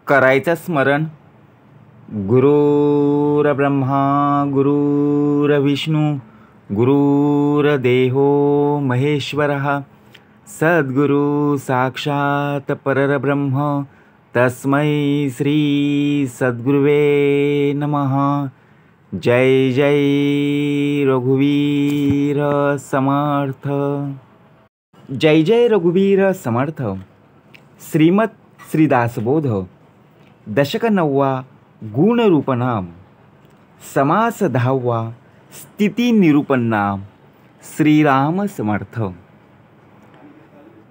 करायचं स्मरण. गुरुर्ब्रह्मा गुरुर्विष्णू गुरुर्देहो महेश्वरः सद्गुरु साक्षात परब्रह्म तस्मै श्री सद्गुरुवे नमः. जय जय रघुवीर समर्थ. जय जय रघुवीर समर्थ. श्रीमत श्रीदासबोध दशक 9 गुणरूपनाम समास 10 स्थिती निरूपणनाम. श्रीराम समर्थ.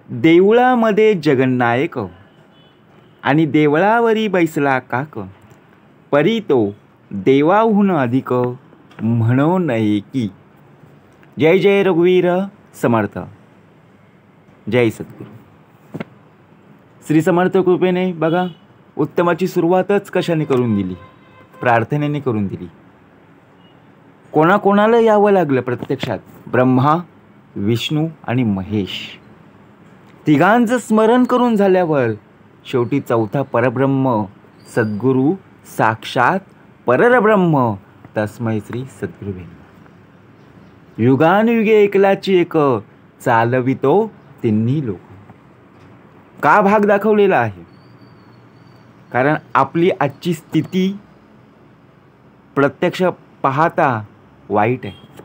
देवळामध्ये जगन्नायक आणि देवळावरी बैसला काक, परी तो देवाहून अधिक म्हणो नये की. जय जय रघुवीर समर्थ. जय सद्गुरू. श्री समर्थ कृपेने बघा उत्तमाची सुरुवातच कशाने करून दिली? प्रार्थनेने करून दिली. कोणाकोणाला यावं लागलं प्रत्यक्षात? ब्रह्मा, विष्णू आणि महेश तिघांचं स्मरण करून झाल्यावर शेवटी चौथा परब्रह्म सद्गुरु साक्षात परब्रह्म तस्मै श्री सद्गुरुवे. युगानुयुगे एकलाची एक चालवितो तिन्ही लोक. का भाग दाखवलेला आहे? कारण आपली आजची स्थिती प्रत्यक्ष पाहता वाईट आहे.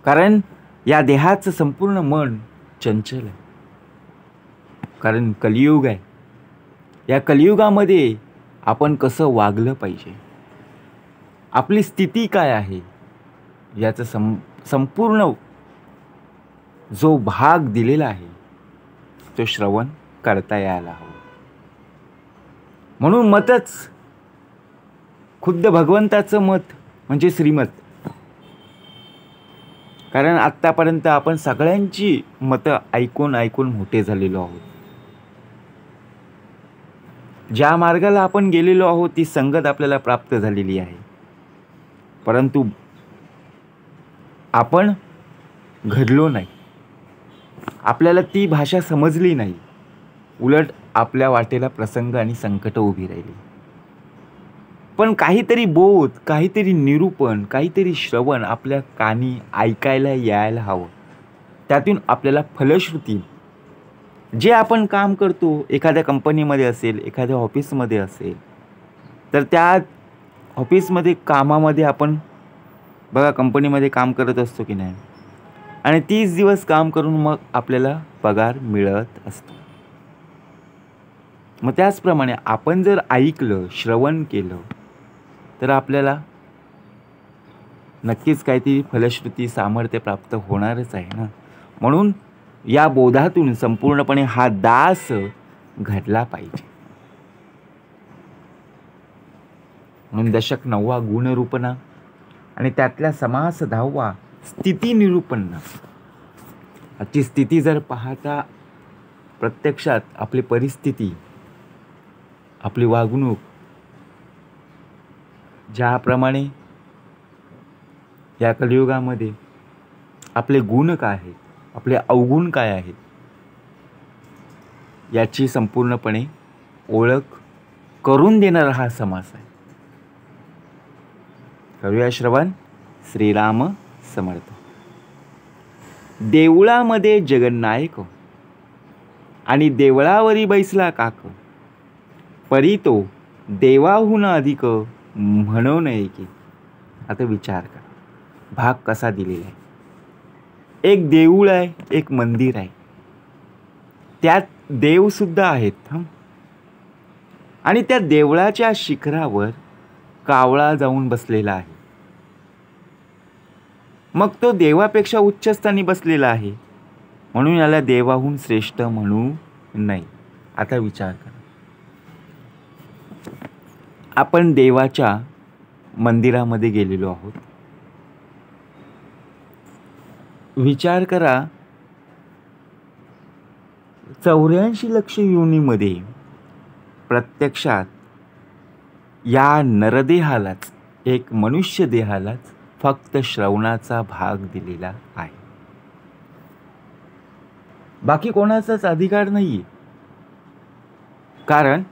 कारण या देहाचं संपूर्ण मन चंचल आहे. कारण कलियुग आहे. या कलियुगामध्ये आपण कसं वागलं पाहिजे, आपली स्थिती काय आहे याचं संपूर्ण जो भाग दिलेला आहे तो श्रवण करता यायला हवं. म्हणून मतच खुद्द भगवंताचं मत म्हणजे श्रीमत. कारण आत्तापर्यंत आपण सगळ्यांची मतं ऐकून ऐकून मोठे झालेलो आहोत. ज्या मार्गाला आपण गेलेलो आहोत ती संगत आपल्याला प्राप्त झालेली आहे. परंतु आपण घडलो नाही. आपल्याला ती भाषा समजली नाही. उलट आपल्या वाटेला प्रसंग आणि संकट उभी राहिली. पण काहीतरी बोध, काहीतरी निरूपण, काहीतरी श्रवण आपल्या कानी ऐकायला यायला हवं. त्यातून आपल्याला फलश्रुती, जे आपण काम करतो एखाद्या कंपनीमध्ये असेल, एखाद्या ऑफिसमध्ये असेल, तर त्या ऑफिसमध्ये कामामध्ये आपण बघा कंपनीमध्ये काम करत असतो की नाही, आणि 30 दिवस काम करून मग आपल्याला पगार मिळत असतो. मग त्याचप्रमाणे आपण जर ऐकलं, श्रवण केलं तर आपल्याला नक्कीच काहीतरी फलश्रुती, सामर्थ्य प्राप्त होणारच आहे ना. म्हणून या बोधातून संपूर्णपणे हा दास घडला पाहिजे. म्हणून दशक 9 गुणरूपणा आणि त्यातल्या समास 10 स्थिती निरूपण. आजची स्थिती जर पाहता प्रत्यक्षात आपली परिस्थिती, आपली वागणूक, ज्याप्रमाणे या कलियुगामध्ये आपले गुण काय आहेत, आपले अवगुण काय आहेत, याची संपूर्णपणे ओळख करून देणारा हा समास आहे. करूया श्रवण. श्रीराम समर्थ. देवळामध्ये जगन्नायक आणि देवळावरी बैसला काक, परी तो देवाहून अधिक म्हणू नये की. आता विचार करा भाग कसा दिलेला आहे. एक देऊळ आहे, एक मंदिर आहे, त्यात देवसुद्धा आहेत. आणि त्या देवळाच्या शिखरावर कावळा जाऊन बसलेला आहे. मग तो देवापेक्षा उच्च स्थानी बसलेला आहे, म्हणून याला देवाहून श्रेष्ठ म्हणू नये. आता विचार करा, आपण देवाच्या मंदिरामध्ये गेलेलो आहोत. विचार करा 84 लक्ष योनीमध्ये प्रत्यक्षात या नरदेहालाच, एक मनुष्य देहालाच फक्त श्रवणाचा भाग दिलेला आहे. बाकी कोणाचाच अधिकार नाही. कारण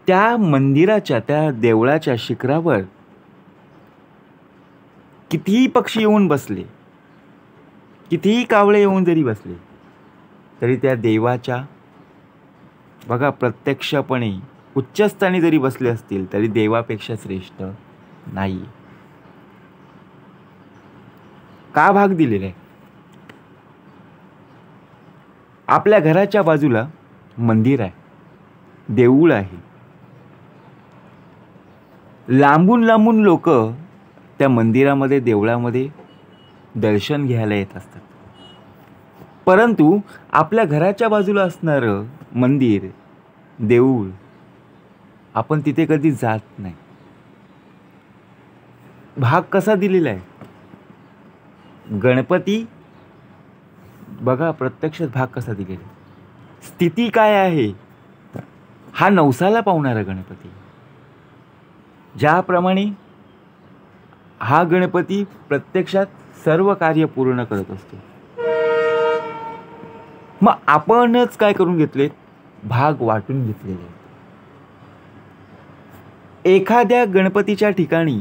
त्या मंदिराच्या, त्या देवळाच्या शिखरावर कितीही पक्षी येऊन बसले, कितीही कावळे येऊन जरी बसले, तरी त्या देवाच्या बघा प्रत्यक्षपणे उच्चस्थानी जरी बसले असतील तरी देवापेक्षा श्रेष्ठ नाही. का भाग दिलेला आहे? आपल्या घराच्या बाजूला मंदिर आहे, देऊळ आहे. लांबून लांबून लोक त्या मंदिरामध्ये, देवळामध्ये दर्शन घ्यायला येत असतात. परंतु आपल्या घराच्या बाजूला असणारं मंदिर, देऊळ, आपण तिथे कधी जात नाही. भाग कसा दिलेला आहे? गणपती बघा प्रत्यक्षात भाग कसा दिलेला आहे. स्थिती काय आहे? हा नवसाला पावणारा गणपती. ज्याप्रमाणे हा गणपती प्रत्यक्षात सर्व कार्य पूर्ण करत असतो. मग आपणच काय करून घेतले? भाग वाटून घेतलेले आहेत. एखाद्या गणपतीच्या ठिकाणी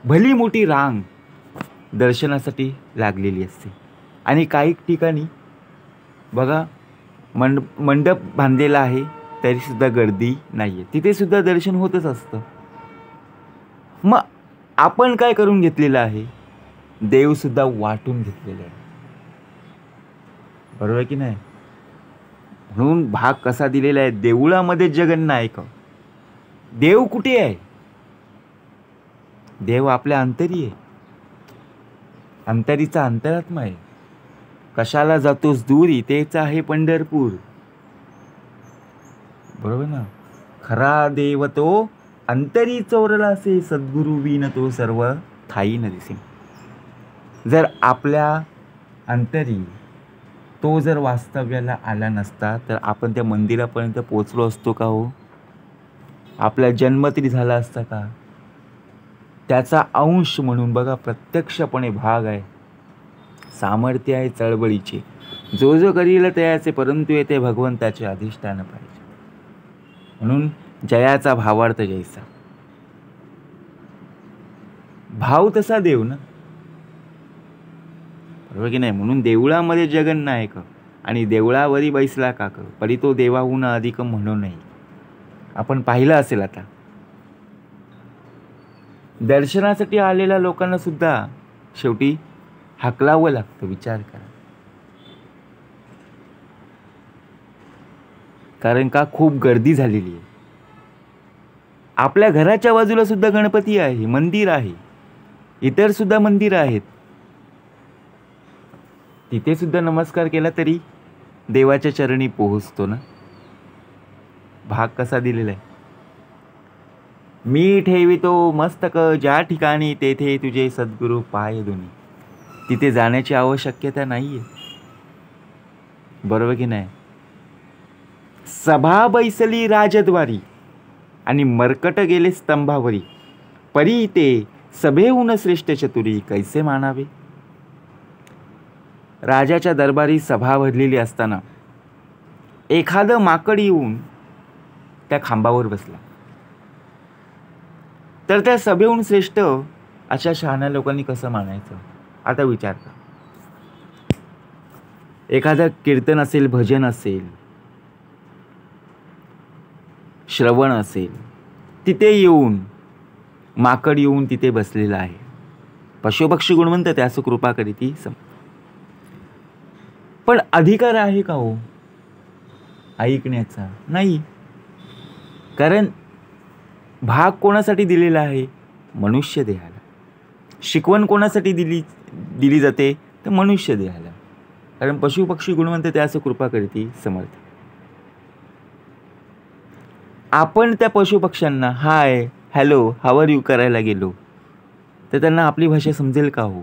भली मोठी रांग दर्शनासाठी लागलेली असते आणि काही ठिकाणी बघा मंडप बांधलेला आहे तरी सुद्धा गर्दी नाहीये, तिथे सुद्धा दर्शन होतच असतं. मग आपण काय करून घेतलेलं आहे? देव सुद्धा वाटून घेतलेला आहे. बरोबर की नाही? म्हणून भाग कसा दिलेला आहे? देऊळामध्ये जगन्नायक. देव कुठे आहे? देव आपल्या अंतरी आहे. अंतरीचा अंतरात्मा आहे. कशाला जातोस दूरी, तेच आहे पंढरपूर. बरोबर ना? खरा देव तो अंतरी चोरला असे, सद्गुरु विन तो सर्व ठाई न दिसे. जर आपल्या अंतरी तो जर वास्तव्याला आला नसता तर आपण त्या मंदिरापर्यंत पोचलो असतो का हो? आपला जन्म तरी झाला असता का? त्याचा अंश म्हणून बघा प्रत्यक्षपणे भाग आहे. सामर्थ्य आहे चळवळीचे. जो जो करील तयाचे, परंतु येते भगवंताचे अधिष्ठान पाहिजे. म्हणून जयाचा भावार्थ जैसा. भाव तसा देव ना. बरोबर की नाही? म्हणून देवळामध्ये जगन्नायक आणि देवळावरी बैसला काक, परी तो देवाहून अधिक म्हणू नये. आपण पाहिलं असेल आता दर्शनासाठी आलेल्या लोकांना सुद्धा शेवटी हाकलावं लागतं. विचार करा. कारण का? खूप गर्दी झालेली आहे. आपल्या घराच्या बाजूला सुद्धा गणपती आहे, मंदिर आहे, इतर सुद्धा मंदिर आहेत. तिथे सुद्धा नमस्कार केला तरी देवाच्या चरणी पोहोचतो ना. भाग कसा दिलेला आहे? मी ठेवितो मस्तक ज्या ठिकाणी, तेथे तुझे सद्गुरु पाय दोन्ही. तिथे जाण्याची आवश्यकता नाहीये. बरोबर की नाही? सभा बैसली राजद्वारी आणि मरकट गेले स्तंभावरी, परी ते सभेहून श्रेष्ठ चतुरी कैसे मानावे. राजाच्या दरबारी सभा भरलेली असताना एखादं माकड येऊन त्या खांबावर बसला तर त्या सभेहून श्रेष्ठ अशा शहाण्या लोकांनी कसं मानायचं? आता विचार करा. एखादं कीर्तन असेल, भजन असेल, श्रवण असेल, तिथे येऊन माकड येऊन तिथे बसलेला आहे. पशुपक्षी गुणवंत त्यास कृपा करीती सम. पण अधिकार आहे का हो ऐकण्याचा? नाही. कारण भाग कोणासाठी दिलेला आहे? मनुष्य देहाला. शिकवण कोणासाठी दिली जाते? तर मनुष्य देहाला. कारण पशुपक्षी गुणवंत त्यास कृपा करीती समर्थ. आपण त्या पशुपक्ष्यांना हाय, हॅलो, हाव आर यू करायला गेलो तर त्यांना आपली भाषा समजेल का हो?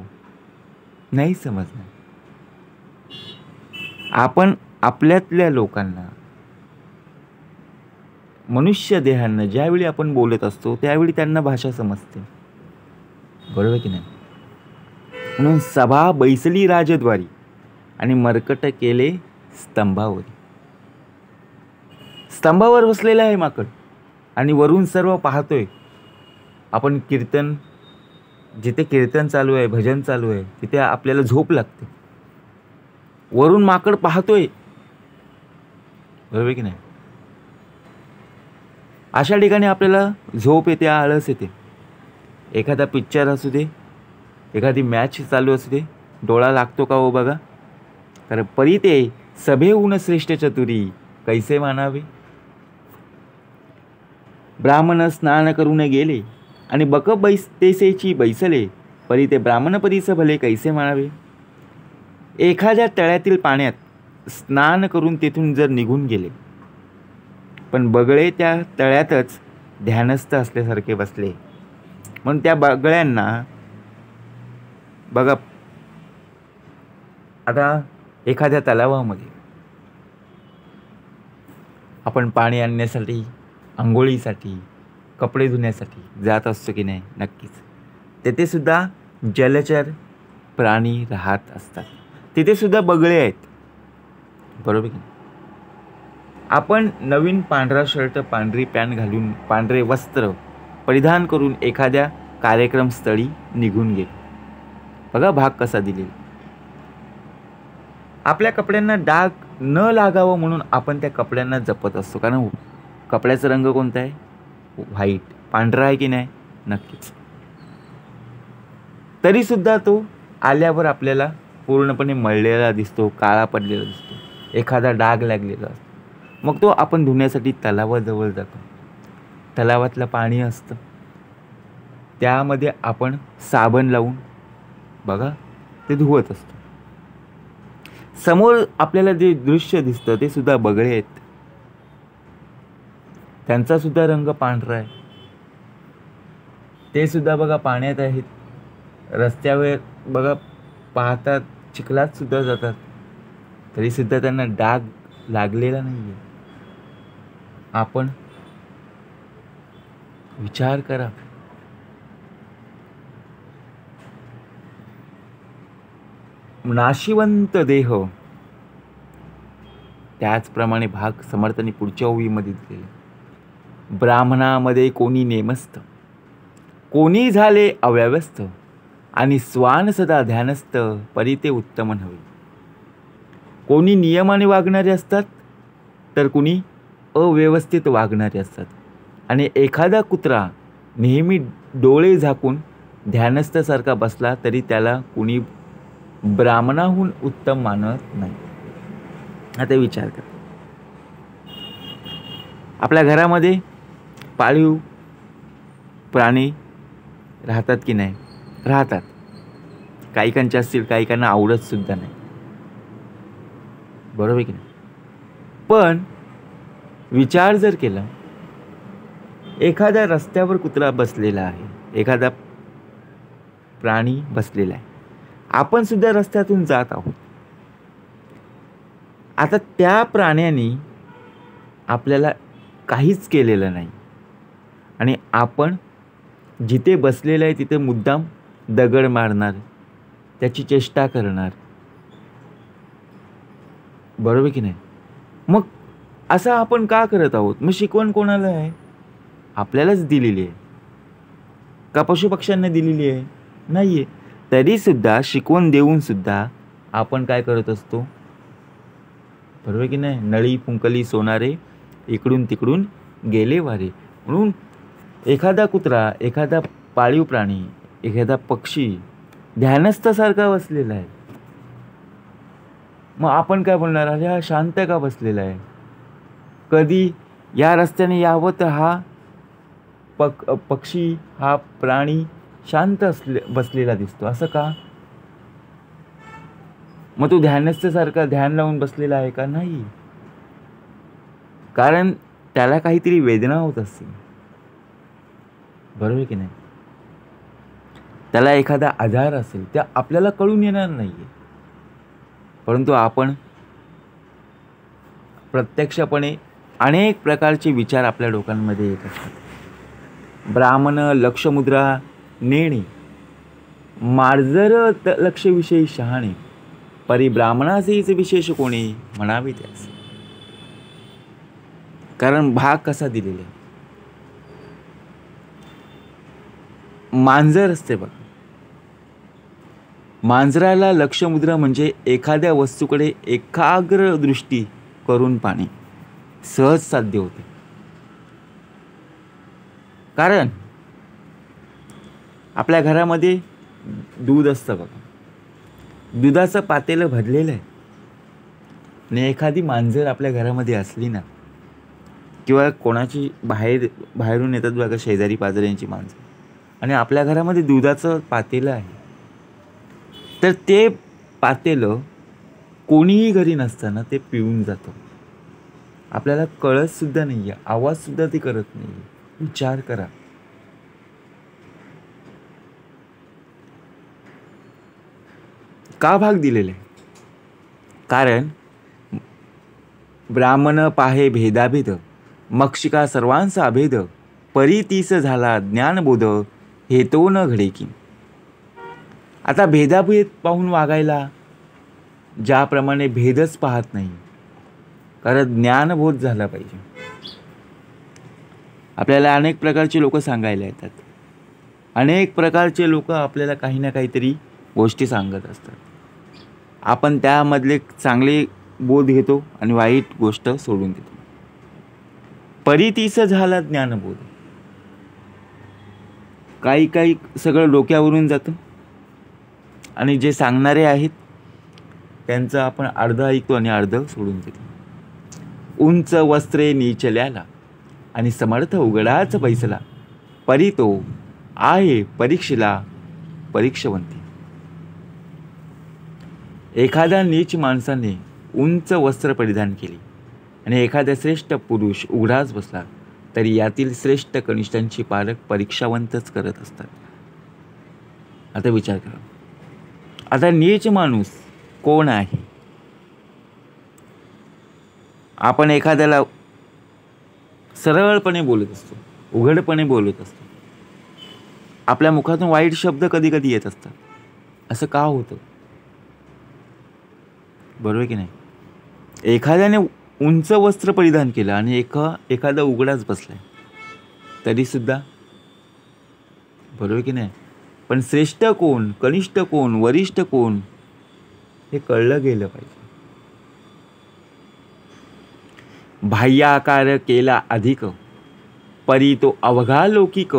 नाही समजणार. आपण आपल्यातल्या लोकांना, मनुष्य देहांना ज्यावेळी आपण बोलत असतो त्यावेळी त्यांना भाषा समजते. बरोबर की नाही? म्हणून सभा बैसली राजद्वारी आणि मरकट केले स्तंभावर. स्तंभावर बसलेलं आहे माकड आणि वरून सर्व पाहतोय. आपण कीर्तन, जिथे कीर्तन चालू आहे, भजन चालू आहे, तिथे आपल्याला झोप लागते. वरून माकड पाहतोय, बरोबर की नाही? अशा ठिकाणी आपल्याला झोप येते, आळस येते. एखादा पिक्चर असू दे, एखादी मॅच चालू असू दे, डोळा लागतो का हो बघा. कारण परी ते सभेहून श्रेष्ठ चतुरी कैसे मानावे. ब्राह्मण स्नान करून गेले आणि बक बैसतेसेची बैसले, परी ते ब्राह्मण परीस भले कैसे मानावे. एखाद्या तळ्यातील पाण्यात स्नान करून तेथून जर निघून गेले, पण बगळे त्या तळ्यातच ध्यानस्थ असल्यासारखे बसले, म्हणून त्या बगळ्यांना बघा. आता एखाद्या तलावामध्ये आपण पाणी आणण्यासाठी, आंघोळीसाठी, कपडे धुण्यासाठी जात असतो की नाही? नक्कीच. तेथे सुद्धा जलचर प्राणी राहत असतात. तिथे सुद्धा बगळे आहेत, बरोबर की नाही? आपण नवीन पांढरा शर्ट, पांढरी पॅन्ट घालून, पांढरे वस्त्र परिधान करून एखाद्या कार्यक्रमस्थळी निघून गेलो. बघा भाग कसा दिलेला. आपल्या कपड्यांना डाग न लागावं म्हणून आपण त्या कपड्यांना जपत असतो. कारण कपड्याचा रंग कोणता आहे? व्हाईट, पांढरा आहे की नाही? नक्कीच. तरी सुद्धा तो आल्यावर आपल्याला पूर्णपणे मळलेला दिसतो, काळा पडलेला दिसतो, एखादा डाग लागलेला असतो. मग तो आपण धुण्यासाठी तलावाजवळ जातो. तलावातलं पाणी असतं, त्यामध्ये आपण साबण लावून बघा ते धुवत असतो. समोर आपल्याला जे दृश्य दिसतं ते सुद्धा बगळे आहेत. त्यांचा सुद्धा रंग पांढरा आहे. ते सुद्धा बघा पाण्यात आहेत. रस्त्यावर बघा पाहतात, चिखलात सुद्धा जातात, तरी सुद्धा त्यांना डाग लागलेला नाहीये. आपण विचार करा. नाशिवंत देह. त्याचप्रमाणे भाग समर्थांनी पुढच्या ओळीमध्ये दिलेले. ब्राह्मणामध्ये कोणी नेमस्त, कोणी झाले अव्यवस्थ, आणि स्वान सदा ध्यानस्थ, परी ते उत्तम नव्हे. कोणी नियमाने वागणारे असतात, तर कोणी अव्यवस्थित वागणारे असतात. आणि एखादा कुत्रा नेहमी डोळे झाकून ध्यानस्थासारखा बसला तरी त्याला कोणी ब्राह्मणाहून उत्तम मानत नाही. आता विचार करा, आपल्या घरामध्ये पाळीव प्राणी राहतात की नाही? राहतात. काहीकांच्या असतील, काहीकांना आवडत सुद्धा नाही, बरोबर की नाही? पण विचार जर केला, एखाद्या रस्त्यावर कुत्रा बसलेला आहे, एखादा प्राणी बसलेला आहे, आपण सुद्धा रस्त्यातून जात आहोत. आता त्या प्राण्याने आपल्याला काहीच केलेलं नाही आणि आपण जिथे बसलेलं आहे तिथे मुद्दाम दगड मारणार, त्याची चेष्टा करणार, बरोबर की नाही? मग असं आपण का करत आहोत? मग शिकवण कोणाला आहे? आपल्यालाच दिलेली आहे का पशुपक्ष्यांना दिलेली आहे? नाहीये. तरी सुद्धा शिकवण देऊन सुद्धा आपण काय करत असतो? बरोबर की नाही? नळी फुंकली सोनारे, इकडून तिकडून गेले वारे. म्हणून एखादा कुत्रा, एखादा पाळीव प्राणी, एखादा पक्षी ध्यानस्थासारखा बसलेला आहे, मग आपण काय बोलणार? अरे हा शांत का बसलेला आहे? कधी या रस्त्याने यावं तर हा पक्षी, हा प्राणी शांत बसलेला दिसतो, असं का? मग तो ध्यानस्थासारखा ध्यान लावून बसलेला आहे का? नाही. कारण त्याला काहीतरी वेदना होत असतील, बरोबर की नाही? त्याला एखादा आजार असेल, त्या आपल्याला कळून येणार नाहीये, परंतु आपण प्रत्यक्षपणे अनेक प्रकारचे विचार आपल्या डोक्यांमध्ये येत असतात. ब्राह्मण लक्षमुद्रा नेणे, मार्जर लक्षविषयी शहाणे, परी ब्राह्मणासेच विशेष कोणी म्हणावे त्यास. कारण भाग कसा दिलेला आहे. मांजर असते बघ, मांजराला लक्षमुद्रा म्हणजे एखाद्या वस्तूकडे एकाग्र दृष्टी करून पाहणे सहज साध्य होते. कारण आपल्या घरामध्ये दूध असतं बघा, दुधाचं पातेलं भरलेलं आहे आणि एखादी मांजर आपल्या घरामध्ये असली ना, किंवा कोणाची बाहेरून येतात बघा शेजारी पाजाऱ्यांची मांजर, आणि आपल्या घरामध्ये दुधाचं पातेलं आहे, तर ते पातेलं कोणीही घरी नसताना ते पिऊन जातं. आपल्याला कळत सुद्धा नाही आहे, आवाज सुद्धा ती करत नाही आहे. विचार करा. का भाग दिलेला आहे? कारण ब्राह्मण पाहे भेदाभेद, मक्षिका सर्वांचा अभेद, परी तीस झाला ज्ञानबोध, हेतो न घडे की. आता भेदाभेद पाहून वागायला, ज्याप्रमाणे भेदच पाहत नाही, कारण ज्ञानबोध झाला पाहिजे. आपल्याला अनेक प्रकारचे लोक सांगायला येतात, अनेक प्रकारचे लोक आपल्याला काही ना काहीतरी गोष्टी सांगत असतात. आपण त्यामधले चांगले बोध घेतो आणि वाईट गोष्ट सोडून देतो. परितीस झाला ज्ञानबोध. काही सगळं डोक्यावरून जातं आणि जे सांगणारे आहेत त्यांचं आपण अर्ध ऐकतो आणि अर्ध सोडून देतो. उंच वस्त्रे नीचल्याला आणि समर्थ उघडाच पैसला, परी तो आहे परीक्षेला परीक्षवंती. एखाद्या नीच माणसाने उंच वस्त्र परिधान केले आणि एखाद्या श्रेष्ठ पुरुष उघडाच बसला, तरी यातील श्रेष्ठ कनिष्ठांची पालक परीक्षावंतच करत असतात. आता विचार करा, आता नीच माणूस कोण आहे? आपण एखाद्याला सरळपणे बोलत असतो, उघडपणे बोलत असतो, आपल्या मुखातून वाईट शब्द कधी कधी येत असतात. असं का होतं? बरोबर की नाही? एखाद्याने उंच वस्त्र परिधान केलं आणि एखादा उघडाच बसलाय तरी सुद्धा, बरोबर की नाही? पण श्रेष्ठ कोण, कनिष्ठ कोण, वरिष्ठ कोण हे कळलं गेलं पाहिजे. बाह्य आकार केला अधिक, परी तो अवघा लौकिक,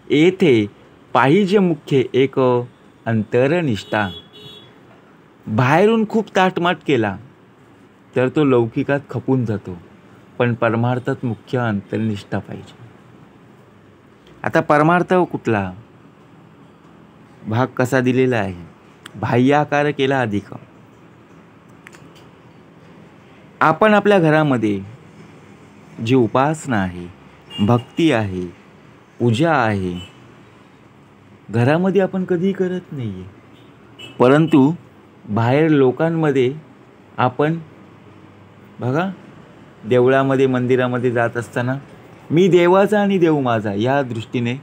येथे पाहिजे मुख्य एक अंतरनिष्ठा. बाहेरून खूप ताटमाट केला तर तो लौकिकात खपून जातो, पण परमार्थात मुख्य अंतरनिष्ठा पाहिजे. आता परमार्थ कुठला? भाग कसा दिलेला आहे? बाह्याकार केला अधिक. आपण आपल्या घरामध्ये जी उपासना आहे, भक्ती आहे, पूजा आहे, घरामध्ये आपण कधीही करत नाही आहे, परंतु बाहेर लोकांमध्ये आपण बघा, देवळामध्ये मंदिरामध्ये जात असताना मी देवाचा आणि देव माझा या दृष्टीने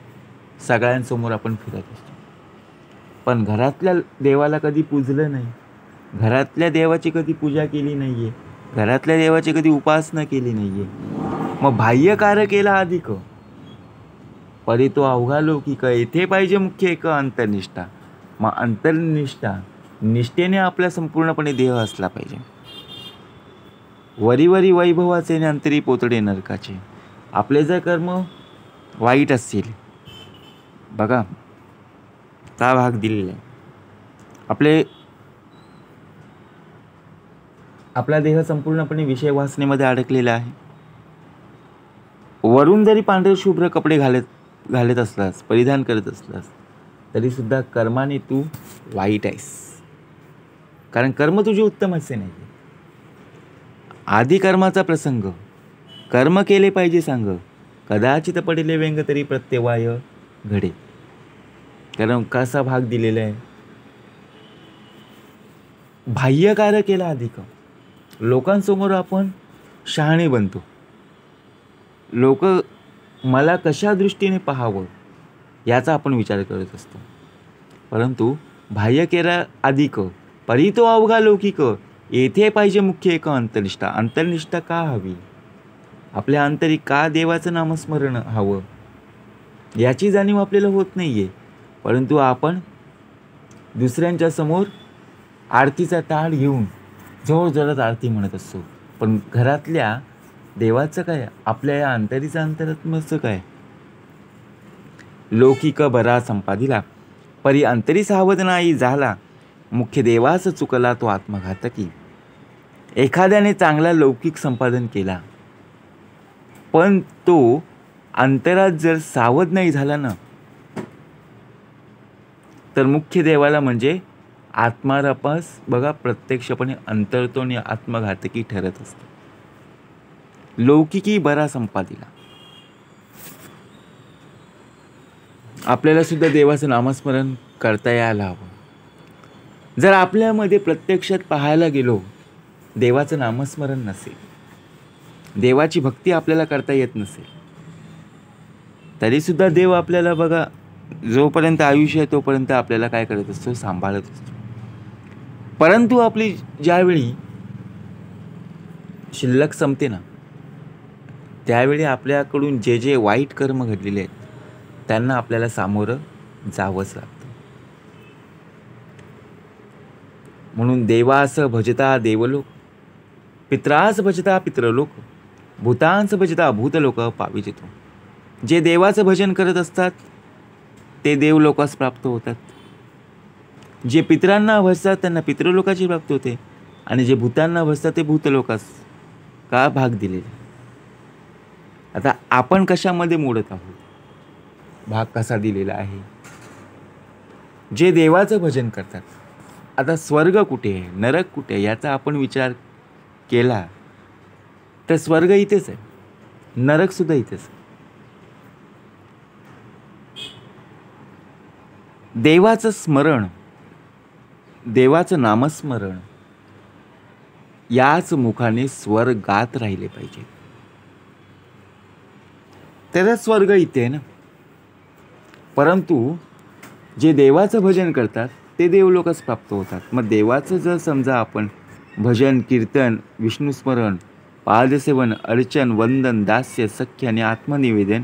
सगळ्यांसमोर आपण फिरत असतो, पण घरातल्या देवाला कधी पूजलं नाही, घरातल्या देवाची कधी पूजा केली नाही आहे, घरातल्या देवाची कधी उपासना केली नाही आहे. मग बाह्य कार्य केला अधिक, परी तो अवघा लौकिक, येथे पाहिजे मुख्य एक अंतरनिष्ठा. मग अंतरनिष्ठा, निष्ठेने आपला संपूर्णपणे देह असला पाहिजे. वरीवरी वैभवाचे आणि अंतरी पोतडे नरकाचे. आपले जर कर्म वाईट असतील, बघा का भाग दिलेला आहे. आपला देह संपूर्णपणे विषय वासनेमध्ये अडकलेला आहे. वरून जरी पांढरे शुभ्र कपडे घालत असलास, परिधान करत असलास, तरी सुद्धा कर्माने तू वाईट आहेस, कारण कर्म तुझे उत्तम असे नाही. आधी कर्माचा प्रसंग, कर्म केले पाहिजे सांग, कदाचित पडेले व्यंग तरी प्रत्यवाय घडे. कारण कसा भाग दिलेला आहे? बाह्य कार्य केला अधिक. लोकांसमोर आपण शहाणे बनतो, लोक मला कशा दृष्टीने पाहावं याचा आपण विचार करत असतो, परंतु बाह्य केला अधिक परी तो अवघा लौकिक, येथे पाहिजे मुख्य एक अंतर्निष्ठा. अंतर्निष्ठा का हवी? आपल्या अंतरी का देवाचं नामस्मरण हवं याची जाणीव आपल्याला होत नाहीये. परंतु आपण दुसऱ्यांच्या समोर आरतीचा ताट घेऊन जोरजोरात आरती म्हणत असतो. पण घरातल्या देवाचं काय? आपल्या या अंतरीचं अंतरात्म्याचं काय? लौकिक बरा संपादिला, परी अंतरी सावध नाही झाला, मुख्य देवास चुकला तो आत्मघातकी. एखाद्याने चांगला लौकिक संपादन केला, पण तो अंतरात जर सावध नाही झाला ना, तर मुख्य देवाला म्हणजे आत्मारापास बघा प्रत्यक्षपणे अंतरतो आणि आत्मघातकी ठरत असतो. लौकिकी बरा संपादिला. आपल्याला सुद्धा देवाचं नामस्मरण करता यायला हवं. जर आपल्यामध्ये प्रत्यक्षात पाहायला गेलो देवाचं नामस्मरण नसेल, देवाची भक्ती आपल्याला करता येत नसेल, तरी सुद्धा देव आपल्याला बघा जोपर्यंत आयुष्य आहे तोपर्यंत आपल्याला काय करत असतो? सांभाळत असतो. परंतु आपली ज्यावेळी शिल्लक संपते ना, त्यावेळी आपल्याकडून जे जे वाईट कर्म घडलेले आहेत त्यांना आपल्याला सामोरं जावंच लागतं. म्हणून देवास भजता देवलोक, पित्रास भजता पित्रलोक, भूतांस भजता भूतलोक पाविजितो. जे देवाचं भजन करत असतात ते देवलोकास प्राप्त होतात. जे पितरांना भजतात त्यांना पितृलोकाची प्राप्ती होते. आणि जे भूतांना भजतात ते भूतलोकास का भाग दिलेले. आता आपण कशामध्ये मोडत आहोत? भाग कसा दिलेला आहे? जे देवाचं भजन करतात. आता स्वर्ग कुठे आहे, नरक कुठे आहे याचा आपण विचार केला तर स्वर्ग इथेच आहे, नरक सुद्धा इथेच आहे. देवाचं स्मरण, देवाचं नामस्मरण याच मुखाने स्वर गात राहिले पाहिजे. त्याचा स्वर्ग इथे आहे ना. परंतु जे देवाचं भजन करतात ते देवलोकास प्राप्त होतात. मग देवाचं जर समजा आपण भजन, कीर्तन, विष्णुस्मरण, पादसेवन, अर्चन, वंदन, दास्य, सख्य आणि आत्मनिवेदन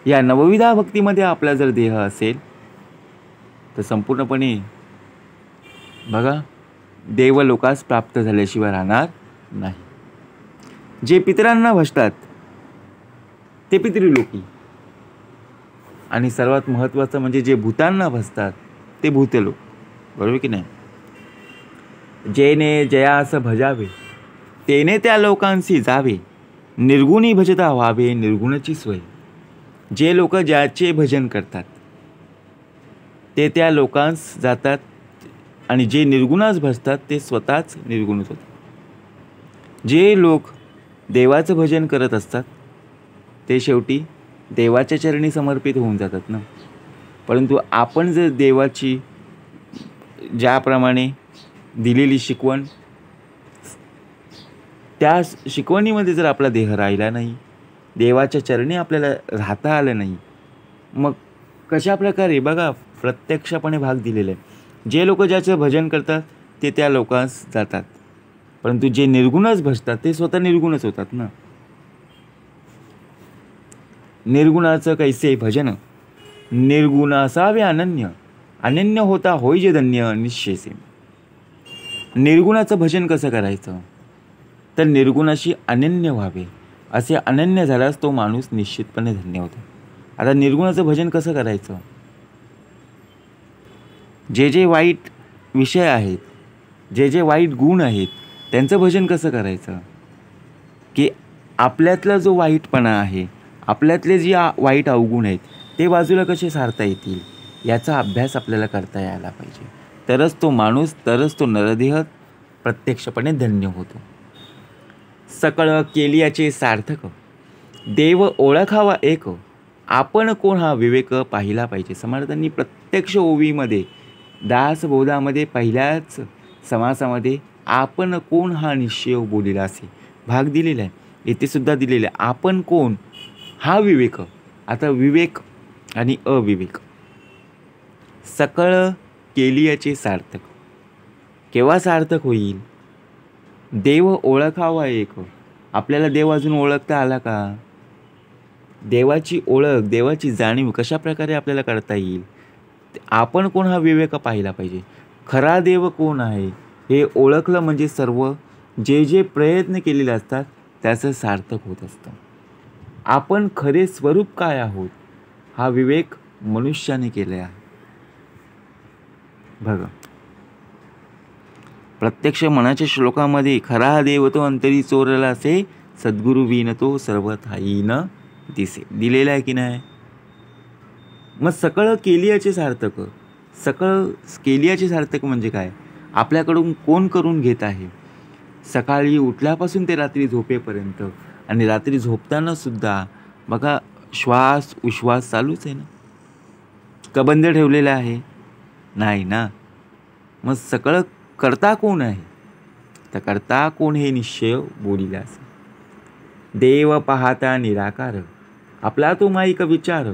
या नवविधा भक्तीमध्ये आपला जर देह असेल तर संपूर्णपणे बघा देवलोकास प्राप्त झाल्याशिवाय राहणार नाही. जे पितरांना भजतात ते पितृलोकी, आणि सर्वात महत्त्वाचं म्हणजे जे भूतांना भजतात ते भूतलोक. बरोबर की नाही? जेने जयास भजावे तेने त्या लोकांशी जावे, निर्गुणी भजता व्हावे निर्गुणाची सोय. जे लोक ज्याचे भजन करतात ते त्या लोकांस जातात, आणि जे निर्गुणास भजतात ते स्वतःच निर्गुणच होतात. जे लोक देवाचं भजन करत असतात ते शेवटी देवाच्या चरणी समर्पित होऊन जातात ना. परंतु आपण जर देवाची ज्याप्रमाणे दिलेली शिकवण, त्या शिकवणीमध्ये जर आपला देह राहिला नाही, देवाच्या चरणी आपल्याला राहता आलं नाही, मग कशा प्रकारे बघा प्रत्यक्षपणे भाग दिलेला आहे. जे लोक ज्याचं भजन करतात ते त्या लोकांस जातात, परंतु जे निर्गुणच भजतात ते स्वतः निर्गुणच होतात ना. निर्गुणाचं कैसे भजन, निर्गुण असावे अनन्य, अनन्य होता होय जे धन्य निश्चयसे. निर्गुणाचं भजन कसं करायचं तर निर्गुणाशी अनन्य व्हावे. असे अनन्य झाल्यास तो माणूस निश्चितपणे धन्य होतो. आता निर्गुणाचं भजन कसं करायचं? जे जे वाईट विषय आहेत, जे जे वाईट गुण आहेत त्यांचं भजन कसं करायचं की आपल्यातला जो वाईटपणा आहे, आपल्यातले जे वाईट अवगुण आहेत ते बाजूला कसे सारता येतील याचा अभ्यास आपल्याला करता यायला पाहिजे. तरच तो माणूस, तरच तो नरदेह प्रत्यक्षपणे धन्य होतो. सकळ केलियाचे सार्थक, देव ओळखावा एक, आपण कोण हा विवेक पाहिला पाहिजे. समर्थांनी प्रत्यक्ष ओवीमध्ये दासबोधामध्ये पहिल्याच समासामध्ये आपण कोण हा निश्चय बोलिला असे भाग दिलेला आहे. येथे सुद्धा दिलेला आहे आपण कोण हा विवेक. आता विवेक आणि अविवेक. सकळ केलियाचे सार्थक. केव्हा सार्थक होईल? देव ओळखावा एक. आपल्याला देव अजून ओळखता आला का? देवाची ओळख, देवाची जाणीव कशा प्रकारे आपल्याला करता येईल? आपण कोण हा विवेक पाहिला पाहिजे. खरा देव कोण आहे हे ओळखलं म्हणजे सर्व जे जे प्रयत्न केलेले असतात त्याचं सार्थक होत असतं. आपण खरे स्वरूप काय आहोत हा विवेक मनुष्याने केला आहे. बघा, प्रत्यक्ष मनाच्या श्लोकामध्ये खरा देव तो अंतरी चोरला असे, सद्गुरु विन तो सर्व ठाई न दिसे दिलेला आहे की नाही? मग सकळ केलियाचे सार्थक. सकळ केलियाचे सार्थक म्हणजे काय? आपल्याकडून कोण करून घेत आहे? सकाळी उठल्यापासून ते रात्री झोपेपर्यंत, आणि रात्री झोपताना सुद्धा बघा श्वास उश्वास चालूच आहे ना? का बंद ठेवलेला आहे? नाही ना. मग सकळ करता कोण आहे? तर करता कोण हे निश्चय बोलिला असे. देव पाहता निराकार, आपला तो माईक विचार,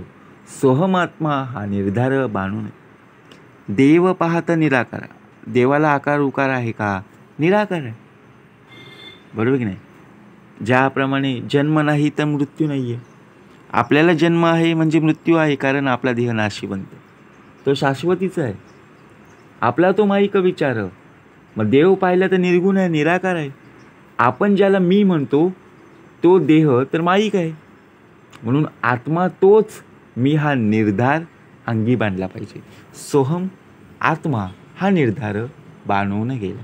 सोहमात्मा हा निर्धार बाणून. देव पाहता निराकार. देवाला आकार उकार आहे का? निराकार आहे. बरोबर की नाही? ज्याप्रमाणे जन्म नाही तर मृत्यू नाही आहे. आपल्याला जन्म आहे म्हणजे मृत्यू आहे, कारण आपला देह नाशी बनतो. तो शाश्वतीचा आहे. आपला तो माईक विचार. मग देव पाहिला तर निर्गुण आहे, निराकार आहे. आपण ज्याला मी म्हणतो तो देह तर माईक आहे. म्हणून आत्मा तोच मी हा निर्धार अंगी बांधला पाहिजे. सोहम आत्मा हा निर्धार बांधून गेला.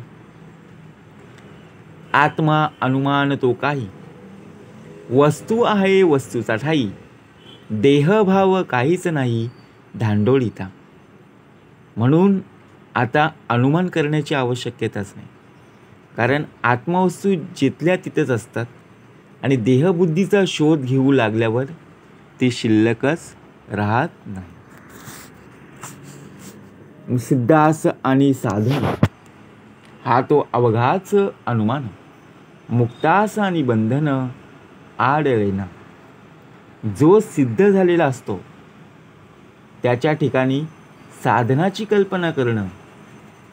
आत्मा अनुमान तो काही, वस्तू आहे वस्तूचा ठाई, देहभाव काहीच नाही धांडोळीता. म्हणून आता अनुमान करण्याची आवश्यकताच नाही, कारण आत्मवस्तू जिथल्या तिथेच असतात आणि देहबुद्धीचा शोध घेऊ लागल्यावर ती शिल्लकच राहत नाही. सिद्धास आणि साधन हा तो अवघाच अनुमान, मुक्तास आणि बंधन आडळेना. जो सिद्ध झालेला असतो त्याच्या ठिकाणी साधनाची कल्पना करणं,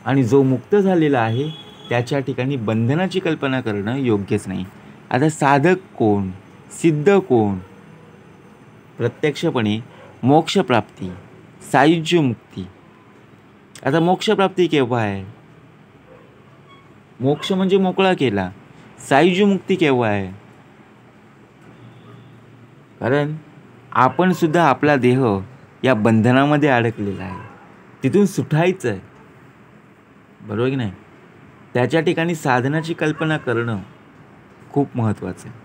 आणि जो मुक्त झालेला आहे त्याच्या ठिकाणी बंधनाची कल्पना करणं योग्यच नाही. आता साधक कोण? सिद्ध कोण? प्रत्यक्षपणे मोक्षप्राप्ती, सायुज्य मुक्ती. आता मोक्षप्राप्ती केव्हा आहे? मोक्ष म्हणजे मोकळा केला. सायुज्य मुक्ती केव्हा आहे? कारण आपण सुद्धा आपला देह या बंधनामध्ये अडकलेला आहे, तिथून सुटायचं आहे. बरोबर की नाही? त्याच्या ठिकाणी साधनाची कल्पना करणं खूप महत्त्वाचं आहे.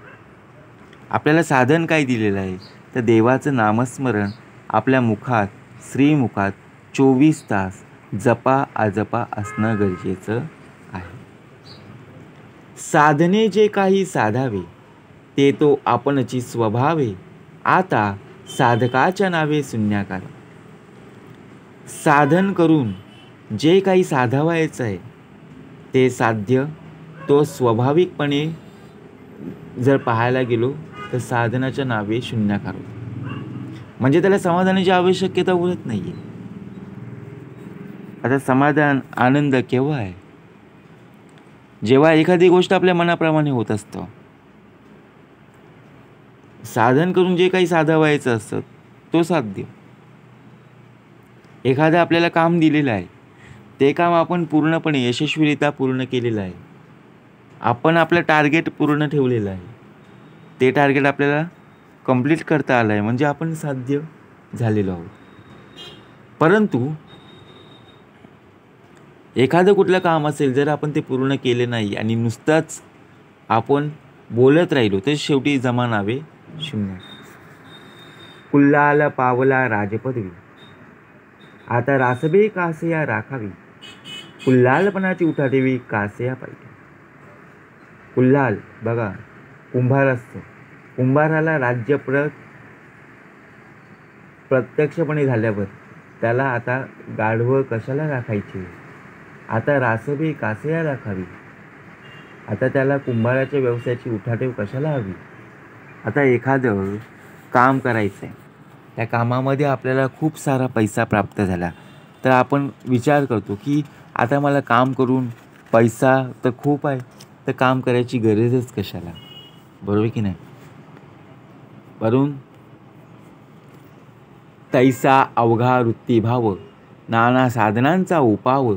आपल्याला साधन काय दिलेलं आहे? तर देवाचं नामस्मरण आपल्या मुखात, श्रीमुखात 24 तास जपा अजपा असणं गरजेचं आहे. साधने जे काही साधावे ते तो आपणची स्वभावे, आता साधकाच्या नावे शून्याकार. साधन करून जे काही साधावायचं आहे ते साध्य तो स्वाभाविकपणे जर पाहायला गेलो तर साधनाच्या नावे शून्याकार होतो. म्हणजे त्याला समाधानाची आवश्यकता उरत नाही आहे. आता समाधान आनंद केव्हा आहे? जेव्हा एखादी गोष्ट आपल्या मनाप्रमाणे होत असतं. साधन करून जे काही साधावायचं असतं तो साध्य. एखादं आपल्याला काम दिलेलं आहे, ते काम आपण पूर्णपणे यशस्वीरित्या पूर्ण केलेलं आहे. आपण आपलं टार्गेट पूर्ण ठेवलेलं आहे, ते टार्गेट आपल्याला कंप्लीट करता आलं आहे, म्हणजे आपण साध्य झालेलो आहोत. परंतु एखादं कुठलं काम असेल, जर आपण ते पूर्ण केले नाही आणि नुसतंच आपण बोलत राहिलो तर शेवटी जमा नावे शून्य. कुल्लाल पावला राजपदवी, आता रासबे कासया राखावी, कुल्लालपणाची उठाठेवी कासया पाहिजे. कुल्लाल बघा, कुंभार असतो. कुंभाराला राज्य प्रत्यक्षपणे झाल्यावर त्याला आता गाढवं कशाला राखायचे, आता रासबे कासया राखावी. आता त्याला कुंभाराच्या व्यवसायाची उठाठेव कशाला हवी. आता एखादं काम करायचं आहे, त्या कामामध्ये आपल्याला खूप सारा पैसा प्राप्त झाला तर आपण विचार करतो की आता मला काम करून पैसा तर खूप आहे, तर काम करायची गरजच कशाला, बरोबर की नाही. वरून तैसा अवघा वृत्ती भाव, नाना साधनांचा उपाव,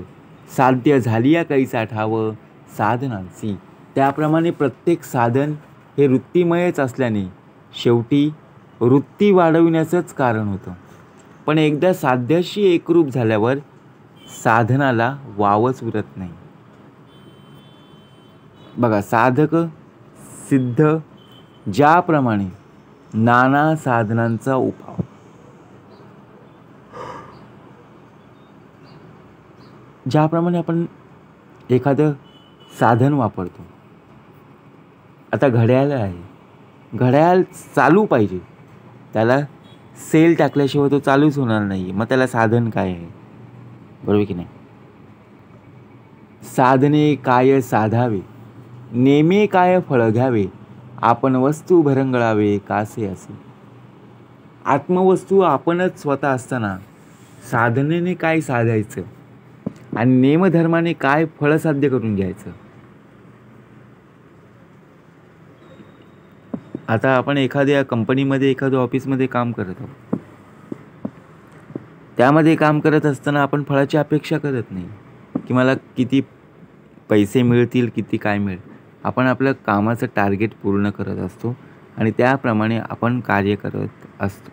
साध्य झाली या कैसा ठाव साधनांची. त्याप्रमाणे प्रत्येक साधन हे वृत्तीमयच असल्याने शेवटी वृत्ती वाढविण्याचंच कारण होतं. पण एकदा साध्याशी एकरूप झाल्यावर साधनाला वावच उरत नाही. बघा, साधक सिद्ध ज्याप्रमाणे नाना साधनांचा उपाव. ज्याप्रमाणे आपण एखादं साधन वापरतो, आता घड्याळ आहे, घड्याळ चालू पाहिजे, त्याला सेल टाकल्याशिवाय तो चालूच होणार नाही. मग त्याला साधन काय आहे, बरोबर की नाही. साधने काय साधावे, नेमे काय फळ घ्यावे, आपण वस्तू भरंगळावे कासे असे. आत्मवस्तू आपणच स्वतः असताना साधनेने काय साधायचं आणि नेमधर्माने काय फळ साध्य करून घ्यायचं. आता आपण एखाद्या कंपनीमध्ये, एखाद्या ऑफिसमध्ये काम करत आहोत. त्यामध्ये काम करत असताना आपण फळाची अपेक्षा करत नाही की मला किती पैसे मिळतील, किती काय मिळेल. आपण आपल्या कामाचं टार्गेट पूर्ण करत असतो आणि त्याप्रमाणे आपण कार्य करत असतो.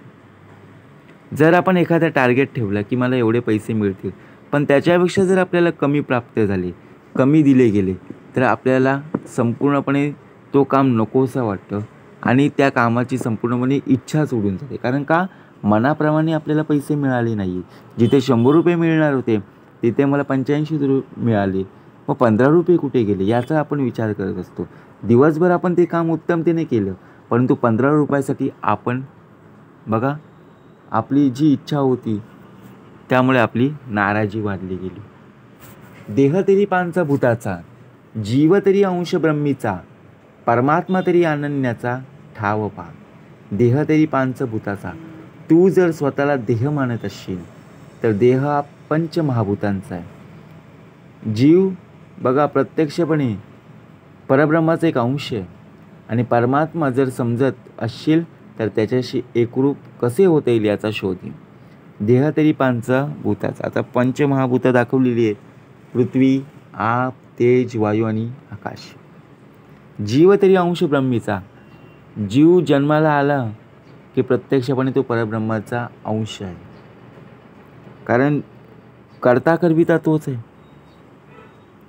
जर आपण एखादा टार्गेट ठेवला की मला एवढे पैसे मिळतील, पण त्याच्यापेक्षा जर आपल्याला कमी प्राप्त झाले, कमी दिले गेले, तर आपल्याला संपूर्णपणे तो काम नकोसं वाटतं आणि त्या कामाची संपूर्णपणे इच्छा सोडून जाते. कारण का, मनाप्रमाणे आपल्याला पैसे मिळाले नाही. जिथे 100 रुपये मिळणार होते तिथे मला 85 मिळाले, मग 15 रुपये कुठे गेले याचा आपण विचार करत असतो. दिवसभर आपण ते काम उत्तमतेने केलं, परंतु 15 रुपयासाठी आपण बघा, आपली जी इच्छा होती त्यामुळे आपली नाराजी वाढली गेली. देह तरी पांचा भूताचा, जीव तरी अंश ब्रह्मीचा, परमात्मा तरी अनन्याचा ठाव पा. देह तरी पांच भूताचा, तू जर स्वतःला देह मानत असशील तर देह हा पंचमहाभूतांचा आहे. जीव बघा प्रत्यक्षपणे परब्रह्माचा एक अंश आहे आणि परमात्मा जर समजत असशील तर त्याच्याशी एकरूप कसे होता येईल याचा शोध घे. देह तरी पंचभूताचा. आता पंचमहाभूतं दाखवलेली आहेत, पृथ्वी, आप, तेज, वायू आणि आकाश. जीव तरी अंश ब्रह्मीचा. जीव जन्माला आला की प्रत्यक्षपणे तो परब्रह्माचा अंश आहे, कारण करता करविता तोच आहे,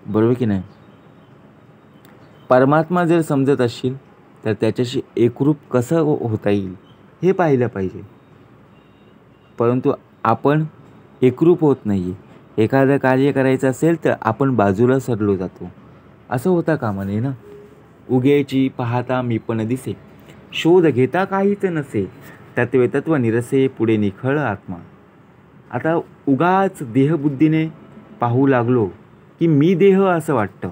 बरोबर की नाही. परमात्मा जर समजत असशील तर त्याच्याशी एकरूप कसं होता येईल हे पाहिलं पाहिजे. परंतु आपण एकरूप होत नाही. एखादं कार्य करायचं असेल तर आपण बाजूला सरलो जातो. असं होता कामा नये ना. उगेची पाहता मी पण दिसे, शोध घेता काहीच नसे, तत्वे तत्व निरसे पुढे निखळ आत्मा. आता उगाच देहबुद्धीने पाहू लागलो की मी देह असं वाटतं,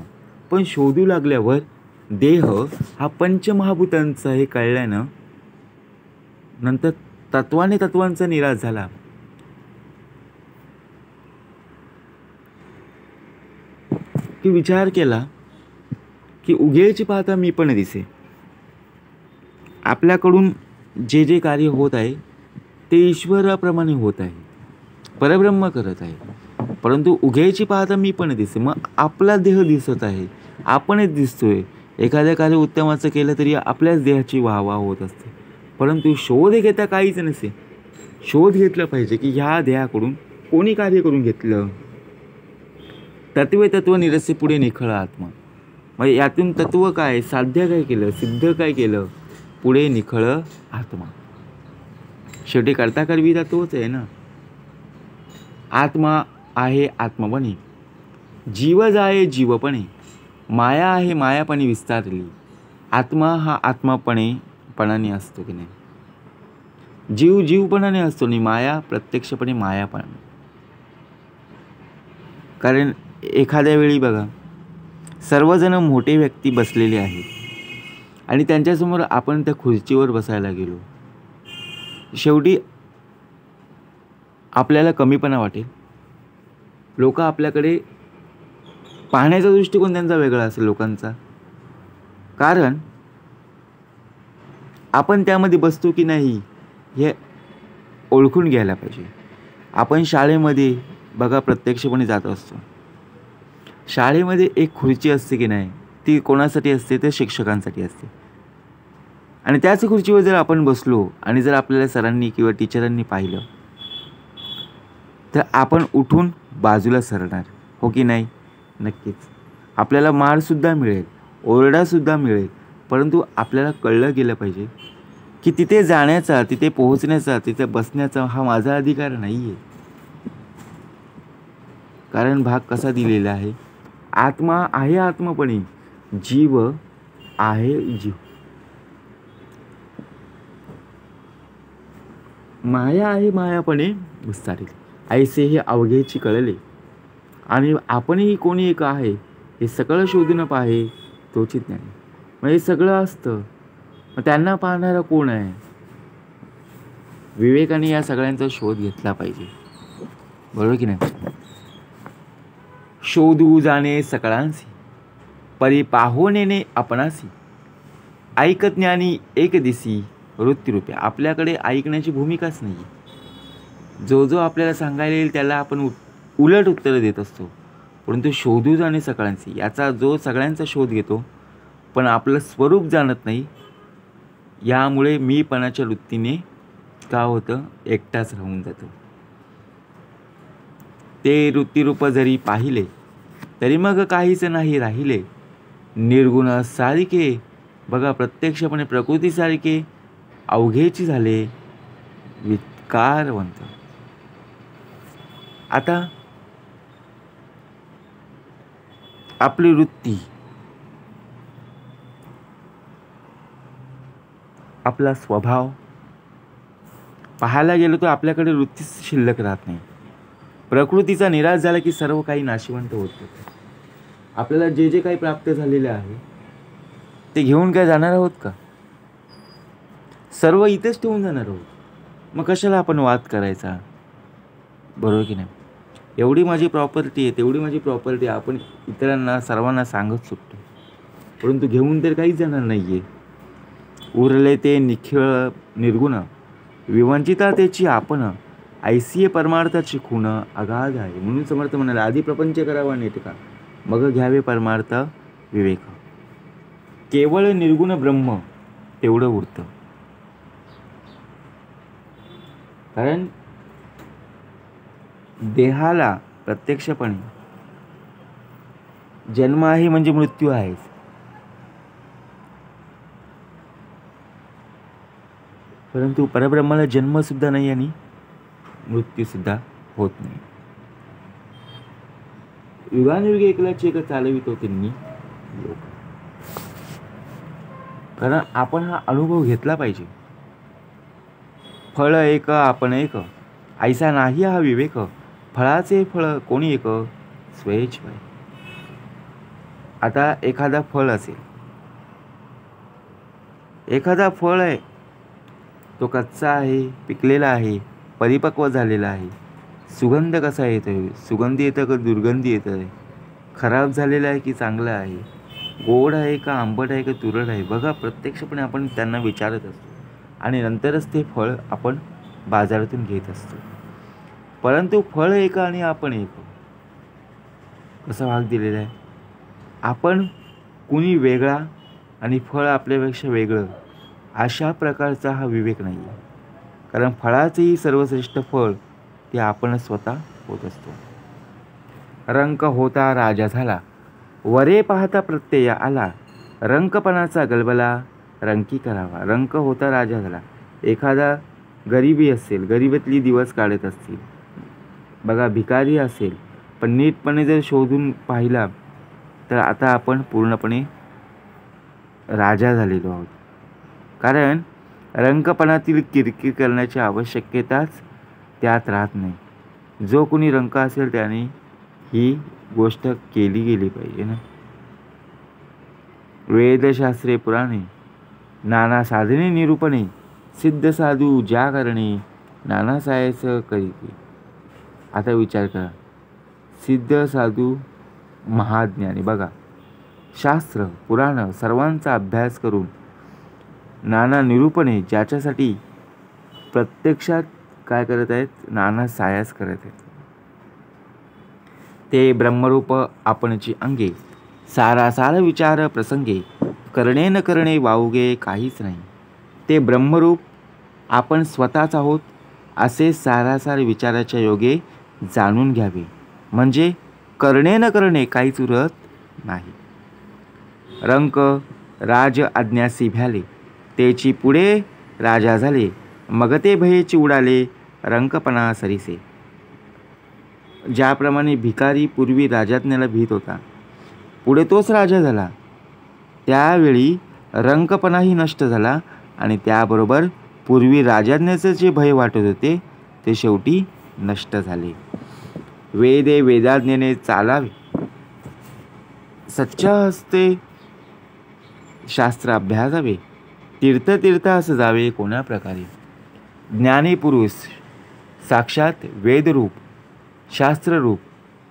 पण शोधू लागल्यावर देह हा पंचमहाभूतांचा हे कळल्यानं नंतर तत्वाने तत्वांचा निराश झाला. की विचार केला की उगेची पाहता मी पण दिसे. आपल्याकडून जे जे कार्य होत आहे ते ईश्वराप्रमाणे होत आहे, परब्रह्म करत आहे, परंतु उगेची पाहता मी पण दिसे. मग आपला देह दिसत आहे, आपणच दिसतोय. एखाद्या कार्य उत्तमाचं केलं तरी आपल्याच देहाची वाहवा होत असते, परंतु शोध घेता काहीच नसे. शोध घेतला पाहिजे की ह्या देहाकडून कोणी कार्य करून घेतलं. तत्वे तत्व निरसे पुढे निखळ आत्मा. मग यातून तत्व काय, साध्य काय केलं, सिद्ध काय केलं, पुढे निखळ आत्मा. शेवटी करता करविता तोच आहे ना. आत्मा आहे आत्मपणे, जीव जाये जीवपणे, माया आहे मायापणे विस्तारली. आत्मा हा आत्मापणाने असतो की नाही, जीव जीवपणाने असतो आणि माया प्रत्यक्षपणे मायापणाने. कारण एखाद्या वेळी बघा, सर्वजण मोठे व्यक्ती बसलेले आहेत आणि त्यांच्यासमोर आपण त्या खुर्चीवर बसायला गेलो, शेवटी आपल्याला कमीपणा वाटेल. लोक आपल्याकडे पाहण्याचा दृष्टिकोन त्यांचा वेगळा असेल लोकांचा. कारण आपण त्यामध्ये बसतो की नाही हे ओळखून घ्यायला पाहिजे. आपण शाळेमध्ये बघा प्रत्यक्षपणे जात असतो. शाळेमध्ये एक खुर्ची असते की नाही, ती कोणासाठी असते तर शिक्षकांसाठी असते. आणि त्याच खुर्चीवर जर आपण बसलो आणि जर आपल्याला सरांनी किंवा टीचरांनी पाहिलं तर आपण उठून बाजूला सरणार, हो की नाही? नक्कीच. आपल्याला मारसुद्धा मिळेल, ओरडासुद्धा मिळेल, परंतु आपल्याला कळलं गेलं पाहिजे की तिथे जाण्याचा, तिथे पोहोचण्याचा, तिथे बसण्याचा हा माझा अधिकार नाही आहे. कारण भाग कसा दिलेला आहे, आत्मा आहे आत्मपणे, जीव आहे जीव, माया आहे मायापणे विस्तारेल, ऐसे हे अवघेची कळले. आणि आपणही कोणी एक आहे हे सगळं शोधून पाहे तोची ज्ञान. म्हणजे सगळं असतं, मग त्यांना पाहणारा कोण आहे? विवेकाने या सगळ्यांचा शोध घेतला पाहिजे, बरोबर की नाही? शोधू जाणे सकळांसी, परी पाहोनेने आपणासी, ऐक ज्ञानी एक दिसी वृत्तीरूपे. आपल्याकडे ऐकण्याची भूमिकाच नाही. जो जो आपल्याला सांगायला येईल त्याला आपण उलट उत्तरं देत असतो. परंतु शोधू जाणे सकळांसी, याचा जो सगळ्यांचा शोध घेतो पण आपलं स्वरूप जाणत नाही, यामुळे मीपणाच्या वृत्तीने का होतं, एकटाच राहून जातो. ते वृत्तीरूप जरी पाहिले तरी मग काहीच नाही राहिले, निर्गुण सारिके. बघा प्रत्यक्षपणे प्रकृतीसारखे अवघेची झाले विकारवंत. आता आपली वृत्ती, आपला स्वभाव पाहायला गेलो तर आपल्याकडे वृत्तीच शिल्लक राहत नाही. प्रकृतीचा निराश झाला की सर्व काही नाशिवंत होतं. आपल्याला जे जे काही प्राप्त झालेले आहे ते घेऊन काय जाणार आहोत का? सर्व इथेच ठेवून जाणार आहोत. मग कशाला आपण वाद करायचा, बरोबर की नाही? एवढी माझी प्रॉपर्टी आहे, तेवढी माझी प्रॉपर्टी आहे, आपण इतरांना सर्वांना सांगत सुटतो, परंतु घेऊन तर काहीच जाणार नाही आहे. उरले ते निखिळ निर्गुण, विवंचिता त्याची आपण, ऐसीय परमार्थाची खूण अगाध आहे. म्हणून समर्थ म्हणाले, आधी प्रपंच करावा नेटका, मग घ्यावे परमार्थ विवेक. केवळ निर्गुण ब्रह्म तेवढं उरतं. कारण देहाला प्रत्यक्षपणे जन्म आहे म्हणजे मृत्यू आहेच. परंतु परब्रह्माला जन्म सुद्धा नाही आणि मृत्यू सुद्धा होत नाही. युगानुयुगे एकलाच एक चालवितो त्यांनी योग. कारण आपण हा अनुभव घेतला पाहिजे. फळ एक आपण एक, ऐसा नाही हा विवेक, फळाचे फळ कोणी एक, स्वेच वय. आता एखादा फळ असेल, एखादा फळ आहे, तो कच्चा आहे, पिकलेला आहे, परिपक्व झालेला आहे, सुगंध कसा येतोय, सुगंधी येतं का दुर्गंधी येतं आहे, खराब झालेला आहे की चांगला आहे, गोड आहे का आंबट आहे का तुरट आहे, बघा प्रत्यक्षपणे आपण त्यांना विचारत असतो आणि नंतरच ते फळ आपण बाजारातून घेत असतो. परंतु फळ एक आणि आपण एक, कसा भाग दिलेला आहे. आपण कुणी वेगळा आणि फळ आपल्यापेक्षा वेगळं, अशा प्रकारचा हा विवेक नाही आहे. कारण फळाचेही सर्वश्रेष्ठ फळ ते आपण स्वतः होत असतो. रंक होता राजा झाला, वरे पाहता प्रत्यय आला, रंकपणाचा गलबला रंकी करावा. रंक होता राजा झाला, एखादा गरिबी असेल, गरिबीतली दिवस काढत असतील, बघा भिकारी असेल, पण नीटपणे जर शोधून पाहिला तर आता आपण पूर्णपणे राजा झालेलो आहोत. कारण रंकपणातील किरकिर करण्याची आवश्यकताच त्यात राहत नाही. जो कोणी रंक असेल त्याने ही गोष्ट केली गेली पाहिजे ना. वेदशास्त्रे पुराणे नाना साधने निरूपणे, सिद्ध साधू ज्या करणे नाना सायस करीती. आता विचार करा, सिद्ध साधू महाज्ञानी. बघा, शास्त्र पुराण सर्वांचा अभ्यास करून नाना निरूपणे ज्याच्यासाठी प्रत्यक्षात काय करत आहेत, नाना सायास करत आहेत. ते ब्रह्मरूप आपणची अंगे, सारासार विचार प्रसंगे, करणे न करणे वावगे काहीच नाही. ते ब्रह्मरूप आपण स्वतःच आहोत असे सारासार विचाराच्या योगे जाणून घ्यावे, म्हणजे करणे न करणे काहीच उरत नाही. रंक राज आज्ञासी भ्याले, तेची पुढे राजा झाले, मग ते भयेची उडाले रंकपणा सरीसे. ज्याप्रमाणे भिकारी पूर्वी राजाज्ञाला भीत होता, पुढे तोच राजा झाला, त्यावेळी रंकपणाही नष्ट झाला आणि त्याबरोबर पूर्वी राजाज्ञेचे जे भय वाटत होते ते शेवटी नष्ट झाले. वेदे वेदाज्ञेने चालावे, सच्चा हस्ते शास्त्र अभ्यासावे, तीर्थ तीर्थ असं जावे कोण्या प्रकारे. ज्ञानी पुरुष साक्षात वेदरूप शास्त्ररूप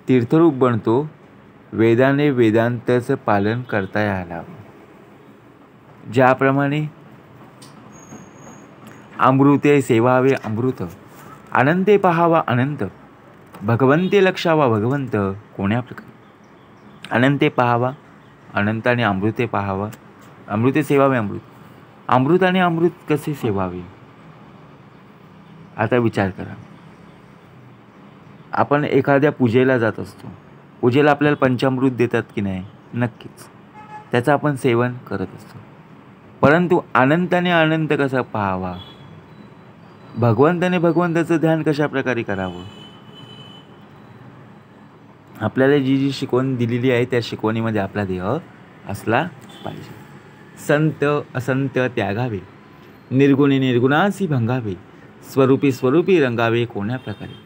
तीर्थरूप बनतो, वेदाने वेदांताचं पालन करता यायला. ज्याप्रमाणे अमृते सेवावे अमृत, अनंते पहावा अनंत, भगवंते लक्षावा भगवंत कोण्या प्रकारे. अनंते पहावा अनंत आणि अमृते पहावा, अमृते सेवावे अमृत, अमृत आणि अमृत कसे सेवावे. आता विचार करा, आपण एखाद्या पूजेला जात असतो, पूजेला आपल्याला पंचामृत देतात की नाही, नक्कीच त्याचं आपण सेवन करत असतो. परंतु अनंताने अनंत कसा पाहावा, भगवंताने भगवंताचं ध्यान कशा प्रकारे करावं. आपल्याला जी जी शिकवण दिलेली आहे त्या शिकवणीमध्ये आपला देह असला पाहिजे. संत असंत त्यागावे, निर्गुणी निर्गुणासी भंगावे, स्वरूपी स्वरूपी रंगावे कोण्या प्रकारे.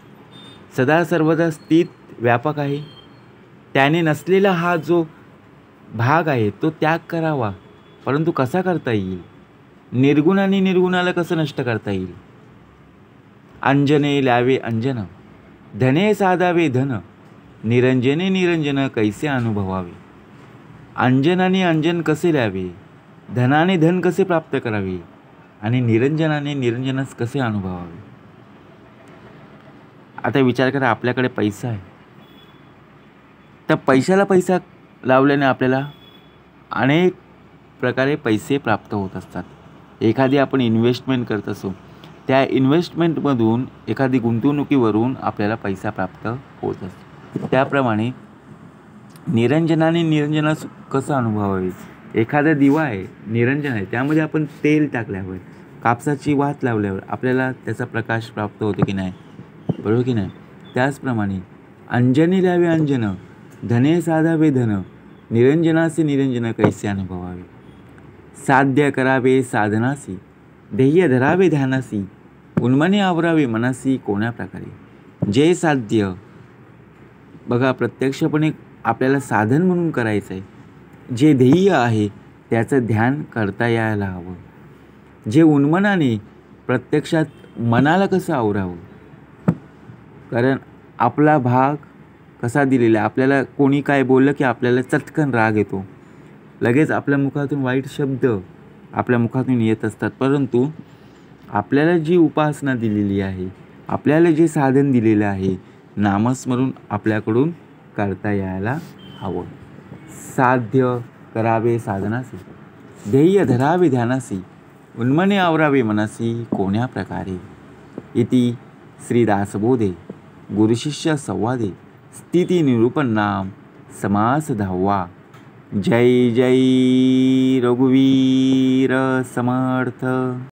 सदा सर्वदा स्थित व्यापक आहे, त्याने नसलेला हा जो भाग आहे तो त्याग करावा. परंतु कसा करता येईल, निर्गुण आणि निर्गुणाला कसं नष्ट करता येईल. अंजने लावे अंजन, धने साधावे धन, निरंजने निरंजन कैसे अनुभवावे. अंजन आणि अंजन कसे लावे, धनाने धन कसे प्राप्त करावे आणि निरंजनाने निरंजनच कसे अनुभवावे. आता विचार करा, आपल्याकडे पैसा आहे, तर पैशाला पैसा लावल्याने आपल्याला अनेक प्रकारे पैसे प्राप्त होत असतात. एखादी आपण इन्व्हेस्टमेंट करत असो, त्या इन्व्हेस्टमेंटमधून एखादी गुंतवणुकीवरून आपल्याला पैसा प्राप्त होत असतो. त्याप्रमाणे निरंजनाने निरंजनास कसं अनुभवावे. एखादा दिवा आहे, निरंजन आहे, त्यामध्ये आपण तेल टाकल्यावर, कापसाची वात लावल्यावर आपल्याला त्याचा प्रकाश प्राप्त होतो की नाही, बरोबर की नाही. त्याचप्रमाणे अंजनी लावे अंजन, धने साधावे धन, निरंजनासे निरंजन कैसे अनुभवावे. साध्य करावे साधनासी, ध्येय धरावे ध्यानासी, उन्मने आवरावे मनासी कोण्या प्रकारे. जे साध्य बघा प्रत्यक्षपणे आपल्याला साधन म्हणून करायचं आहे, जे ध्येय आहे त्याचं ध्यान करता यायला हवं. जे उन्मनाने प्रत्यक्षात मनाला कसं आवरावं. कारण आपला भाग कसा दिलेला आहे, आपल्याला कोणी काय बोललं की आपल्याला चटकन राग येतो, लगेच आपल्या मुखातून वाईट शब्द आपल्या मुखातून येत असतात. परंतु आपल्याला जी उपासना दिलेली आहे, आपल्याला जे साधन दिलेलं आहे, नामस्मरण आपल्याकडून करता यायला हवं. साध्य करावे साधनासी, ध्येय धरावे ध्यानासी, उन्मने आवरावे मनासी कोण्या प्रकारे. इति श्री दासबोधे गुरुशिष्य संवादे स्थिती निरूपण नाम समास 10वा. जय जय रघुवीर समर्थ.